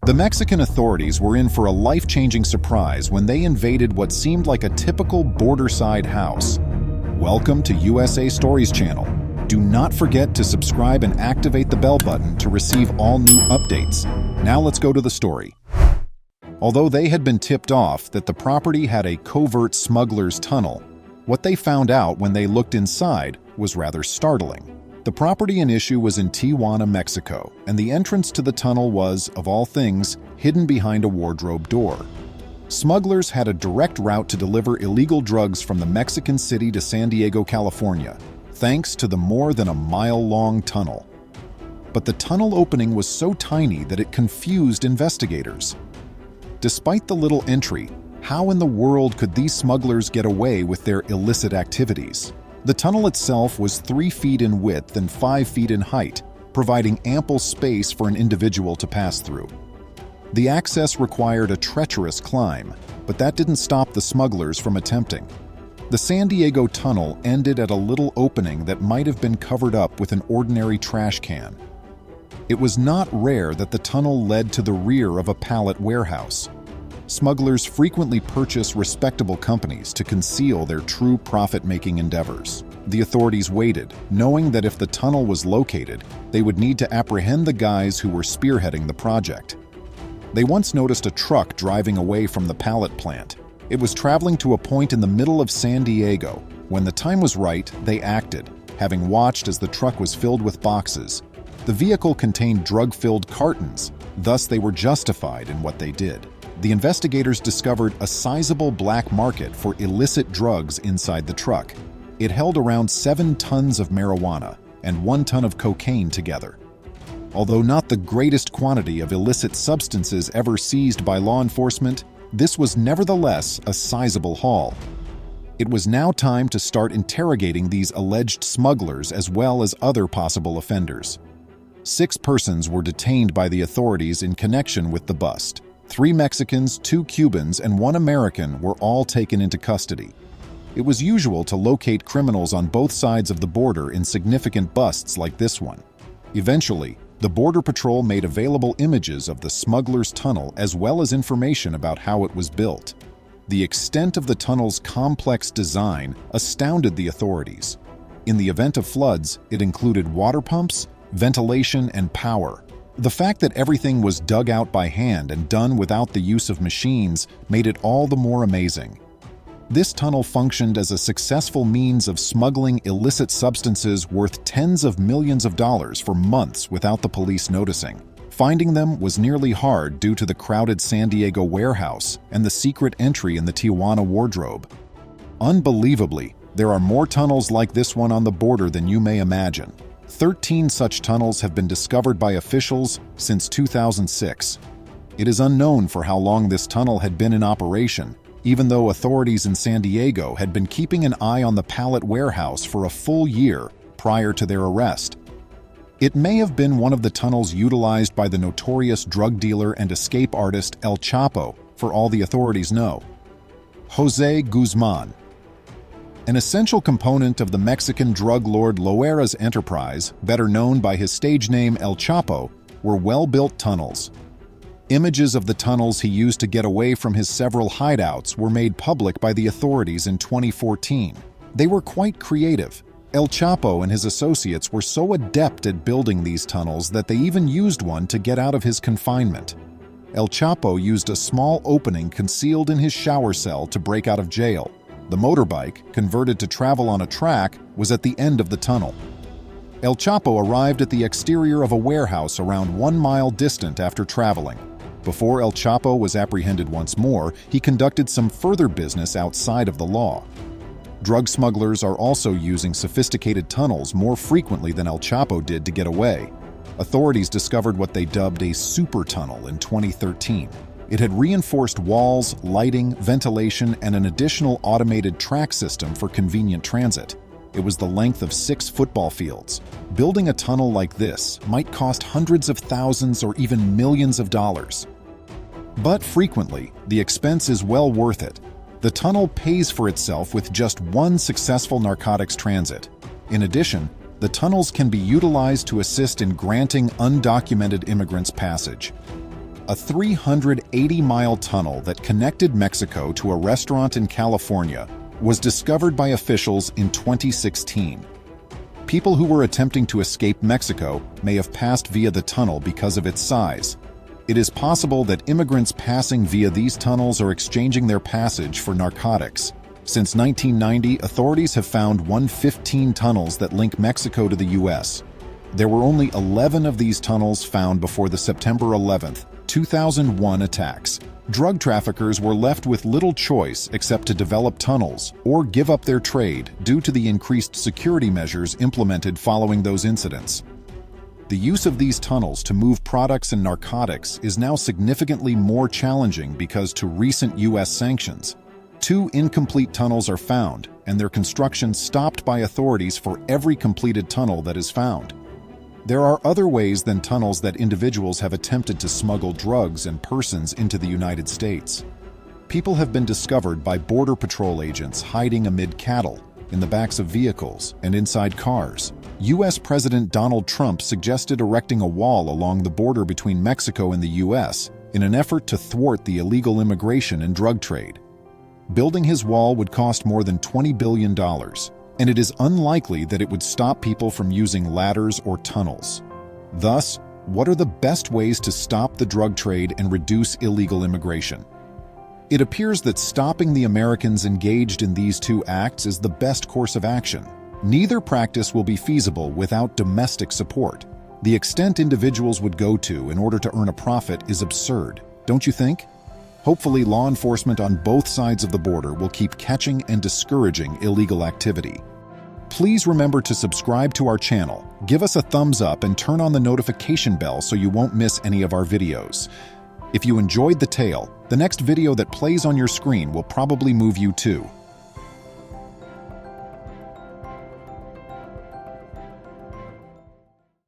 The Mexican authorities were in for a life-changing surprise when they invaded what seemed like a typical border-side house. Welcome to USA Stories channel. Do not forget to subscribe and activate the bell button to receive all new updates. Now let's go to the story. Although they had been tipped off that the property had a covert smuggler's tunnel, what they found out when they looked inside was rather startling. The property in issue was in Tijuana, Mexico, and the entrance to the tunnel was, of all things, hidden behind a wardrobe door. Smugglers had a direct route to deliver illegal drugs from the Mexican city to San Diego, California, thanks to the more than a mile-long tunnel. But the tunnel opening was so tiny that it confused investigators. Despite the little entry, how in the world could these smugglers get away with their illicit activities? The tunnel itself was 3 feet in width and 5 feet in height, providing ample space for an individual to pass through. The access required a treacherous climb, but that didn't stop the smugglers from attempting. The San Diego tunnel ended at a little opening that might have been covered up with an ordinary trash can. It was not rare that the tunnel led to the rear of a pallet warehouse. Smugglers frequently purchase respectable companies to conceal their true profit-making endeavors. The authorities waited, knowing that if the tunnel was located, they would need to apprehend the guys who were spearheading the project. They once noticed a truck driving away from the pallet plant. It was traveling to a point in the middle of San Diego. When the time was right, they acted, having watched as the truck was filled with boxes. The vehicle contained drug-filled cartons, thus they were justified in what they did. The investigators discovered a sizable black market for illicit drugs inside the truck. It held around 7 tons of marijuana and 1 ton of cocaine together. Although not the greatest quantity of illicit substances ever seized by law enforcement, this was nevertheless a sizable haul. It was now time to start interrogating these alleged smugglers as well as other possible offenders. 6 persons were detained by the authorities in connection with the bust. 3 Mexicans, 2 Cubans, and 1 American were all taken into custody. It was usual to locate criminals on both sides of the border in significant busts like this one. Eventually, the Border Patrol made available images of the smuggler's tunnel as well as information about how it was built. The extent of the tunnel's complex design astounded the authorities. In the event of floods, it included water pumps, ventilation, and power. The fact that everything was dug out by hand and done without the use of machines made it all the more amazing. This tunnel functioned as a successful means of smuggling illicit substances worth tens of millions of dollars for months without the police noticing. Finding them was nearly hard due to the crowded San Diego warehouse and the secret entry in the Tijuana wardrobe. Unbelievably, there are more tunnels like this one on the border than you may imagine. 13 such tunnels have been discovered by officials since 2006. It is unknown for how long this tunnel had been in operation, even though authorities in San Diego had been keeping an eye on the pallet warehouse for a full year prior to their arrest. It may have been one of the tunnels utilized by the notorious drug dealer and escape artist El Chapo, for all the authorities know. José Guzmán. An essential component of the Mexican drug lord Loera's enterprise, better known by his stage name El Chapo, were well-built tunnels. Images of the tunnels he used to get away from his several hideouts were made public by the authorities in 2014. They were quite creative. El Chapo and his associates were so adept at building these tunnels that they even used one to get out of his confinement. El Chapo used a small opening concealed in his shower cell to break out of jail. The motorbike, converted to travel on a track, was at the end of the tunnel. El Chapo arrived at the exterior of a warehouse around 1 mile distant after traveling. Before El Chapo was apprehended once more, he conducted some further business outside of the law. Drug smugglers are also using sophisticated tunnels more frequently than El Chapo did to get away. Authorities discovered what they dubbed a super tunnel in 2013. It had reinforced walls, lighting, ventilation, and an additional automated track system for convenient transit. It was the length of 6 football fields. Building a tunnel like this might cost hundreds of thousands or even millions of dollars. But frequently, the expense is well worth it. The tunnel pays for itself with just 1 successful narcotics transit. In addition, the tunnels can be utilized to assist in granting undocumented immigrants passage. A 380-mile tunnel that connected Mexico to a restaurant in California was discovered by officials in 2016. People who were attempting to escape Mexico may have passed via the tunnel because of its size. It is possible that immigrants passing via these tunnels are exchanging their passage for narcotics. Since 1990, authorities have found 115 tunnels that link Mexico to the U.S. There were only 11 of these tunnels found before the September 11, 2001 attacks. Drug traffickers were left with little choice except to develop tunnels or give up their trade due to the increased security measures implemented following those incidents. The use of these tunnels to move products and narcotics is now significantly more challenging because to recent U.S. sanctions. 2 incomplete tunnels are found, and their construction stopped by authorities for every completed tunnel that is found. There are other ways than tunnels that individuals have attempted to smuggle drugs and persons into the United States. People have been discovered by Border Patrol agents hiding amid cattle, in the backs of vehicles, and inside cars. U.S. President Donald Trump suggested erecting a wall along the border between Mexico and the U.S. in an effort to thwart the illegal immigration and drug trade. Building his wall would cost more than $20 billion. And it is unlikely that it would stop people from using ladders or tunnels. Thus, what are the best ways to stop the drug trade and reduce illegal immigration? It appears that stopping the Americans engaged in these 2 acts is the best course of action. Neither practice will be feasible without domestic support. The extent individuals would go to in order to earn a profit is absurd, don't you think? Hopefully, law enforcement on both sides of the border will keep catching and discouraging illegal activity. Please remember to subscribe to our channel, give us a thumbs up, and turn on the notification bell so you won't miss any of our videos. If you enjoyed the tale, the next video that plays on your screen will probably move you too.